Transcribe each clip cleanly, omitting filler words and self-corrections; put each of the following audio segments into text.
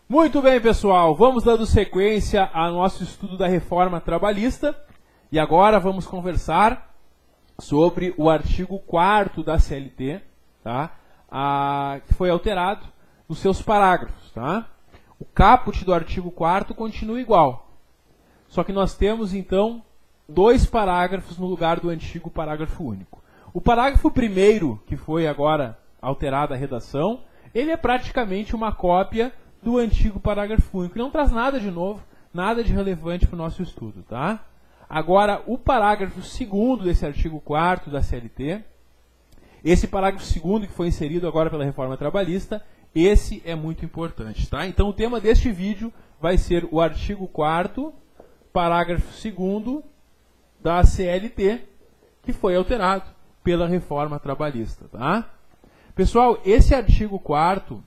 Muito bem, pessoal, vamos dando sequência ao nosso estudo da reforma trabalhista e agora vamos conversar sobre o artigo 4º da CLT, tá? Que foi alterado nos seus parágrafos. Tá? O caput do artigo 4º continua igual, só que nós temos então 2 parágrafos no lugar do antigo parágrafo único. O parágrafo 1º, que foi agora alterada a redação, ele é praticamente uma cópia do antigo parágrafo único. Não traz nada de novo, nada de relevante para o nosso estudo. Tá? Agora, o parágrafo 2º desse artigo 4º da CLT, esse parágrafo 2º que foi inserido agora pela reforma trabalhista, esse é muito importante. Tá? Então, o tema deste vídeo vai ser o artigo 4º, parágrafo 2º da CLT, que foi alterado pela reforma trabalhista. Tá? Pessoal, esse artigo 4º,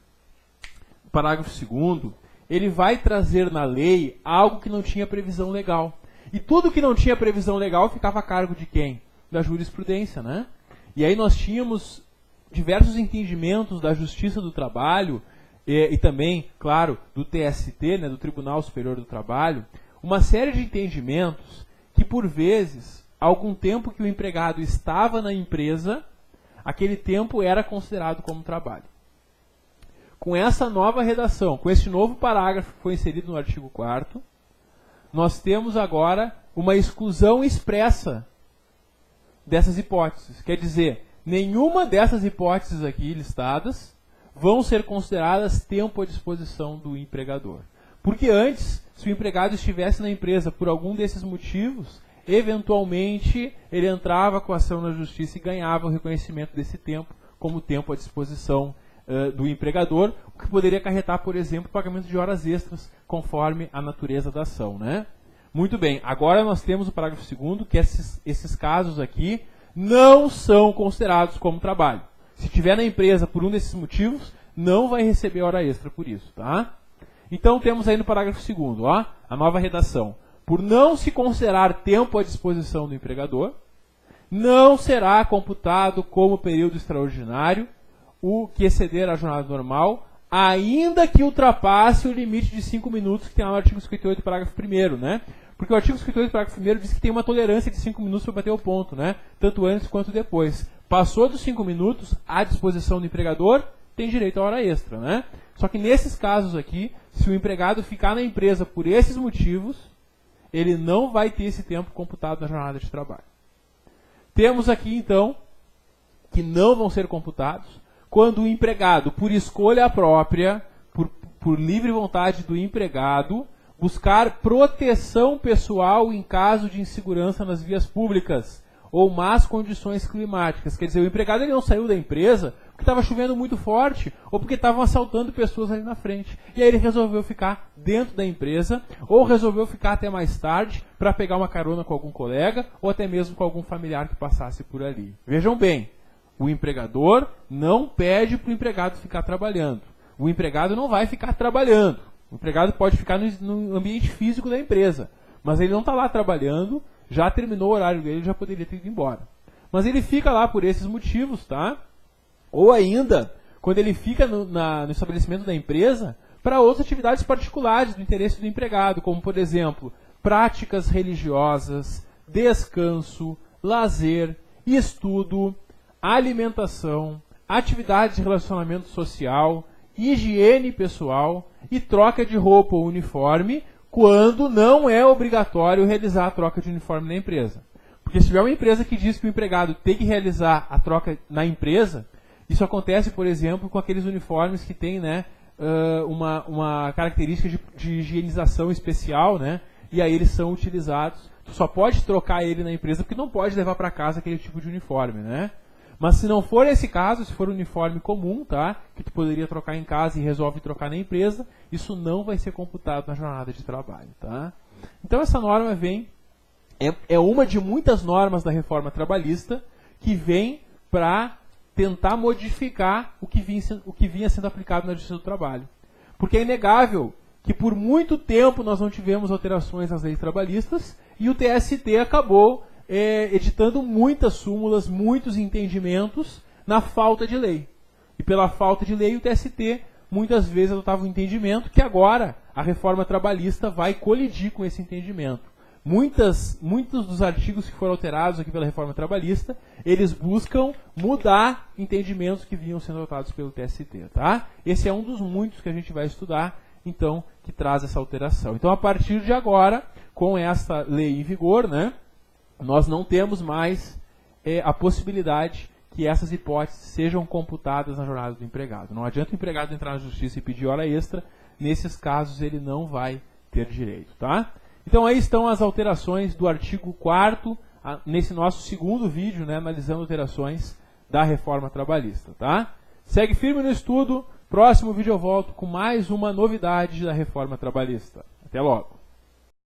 parágrafo 2º, ele vai trazer na lei algo que não tinha previsão legal. E tudo que não tinha previsão legal ficava a cargo de quem? Da jurisprudência, né? E aí nós tínhamos diversos entendimentos da Justiça do Trabalho e também, claro, do TST, né, do Tribunal Superior do Trabalho, uma série de entendimentos que, por vezes, algum tempo que o empregado estava na empresa, aquele tempo era considerado como trabalho. Com essa nova redação, com esse novo parágrafo que foi inserido no artigo 4º, nós temos agora uma exclusão expressa dessas hipóteses. Quer dizer, nenhuma dessas hipóteses aqui listadas vão ser consideradas tempo à disposição do empregador. Porque antes, se o empregado estivesse na empresa por algum desses motivos, eventualmente ele entrava com a ação na justiça e ganhava o reconhecimento desse tempo como tempo à disposição do empregador, o que poderia acarretar, por exemplo, o pagamento de horas extras, conforme a natureza da ação. Né? Muito bem, agora nós temos o parágrafo 2º, que esses casos aqui não são considerados como trabalho. Se estiver na empresa por um desses motivos, não vai receber hora extra por isso. Tá? Então temos aí no parágrafo 2º, ó, a nova redação. Por não se considerar tempo à disposição do empregador, não será computado como período extraordinário o que exceder a jornada normal, ainda que ultrapasse o limite de 5 minutos que tem lá no artigo 58, parágrafo 1º, né? Porque o artigo 58, parágrafo 1º diz que tem uma tolerância de 5 minutos para bater o ponto, né? Tanto antes quanto depois. Passou dos 5 minutos, à disposição do empregador, tem direito à hora extra, né? Só que nesses casos aqui, se o empregado ficar na empresa por esses motivos, ele não vai ter esse tempo computado na jornada de trabalho. Temos aqui, então, que não vão ser computados quando o empregado, por escolha própria, por livre vontade do empregado, buscar proteção pessoal em caso de insegurança nas vias públicas ou más condições climáticas. Quer dizer, o empregado ele não saiu da empresa porque estava chovendo muito forte ou porque estavam assaltando pessoas ali na frente. E aí ele resolveu ficar dentro da empresa ou resolveu ficar até mais tarde para pegar uma carona com algum colega ou até mesmo com algum familiar que passasse por ali. Vejam bem, o empregador não pede para o empregado ficar trabalhando. O empregado não vai ficar trabalhando. O empregado pode ficar no ambiente físico da empresa, mas ele não está lá trabalhando, já terminou o horário dele, já poderia ter ido embora. Mas ele fica lá por esses motivos, tá? Ou ainda, quando ele fica no estabelecimento da empresa, para outras atividades particulares do interesse do empregado, como, por exemplo, práticas religiosas, descanso, lazer, estudo, alimentação, atividades de relacionamento social, higiene pessoal e troca de roupa ou uniforme, quando não é obrigatório realizar a troca de uniforme na empresa. Porque se tiver uma empresa que diz que o empregado tem que realizar a troca na empresa, isso acontece, por exemplo, com aqueles uniformes que têm, né, uma característica de higienização especial, né, e aí eles são utilizados. Tu só pode trocar ele na empresa porque não pode levar para casa aquele tipo de uniforme, né? Mas se não for esse caso, se for um uniforme comum, tá, que tu poderia trocar em casa e resolve trocar na empresa, isso não vai ser computado na jornada de trabalho. Tá? Então essa norma é uma de muitas normas da reforma trabalhista que vem para tentar modificar o que vinha sendo aplicado na Justiça do Trabalho. Porque é inegável que por muito tempo nós não tivemos alterações nas leis trabalhistas e o TST acabou editando muitas súmulas, muitos entendimentos na falta de lei. E pela falta de lei, o TST muitas vezes adotava um entendimento que agora a reforma trabalhista vai colidir com esse entendimento. Muitos dos artigos que foram alterados aqui pela reforma trabalhista, eles buscam mudar entendimentos que vinham sendo adotados pelo TST. Tá? Esse é um dos muitos que a gente vai estudar, então, que traz essa alteração. Então, a partir de agora, com essa lei em vigor, né, nós não temos mais a possibilidade que essas hipóteses sejam computadas na jornada do empregado. Não adianta o empregado entrar na justiça e pedir hora extra, nesses casos ele não vai ter direito. Tá? Então aí estão as alterações do artigo 4º, nesse nosso segundo vídeo, né, analisando alterações da reforma trabalhista. Tá? Segue firme no estudo, próximo vídeo eu volto com mais uma novidade da reforma trabalhista. Até logo!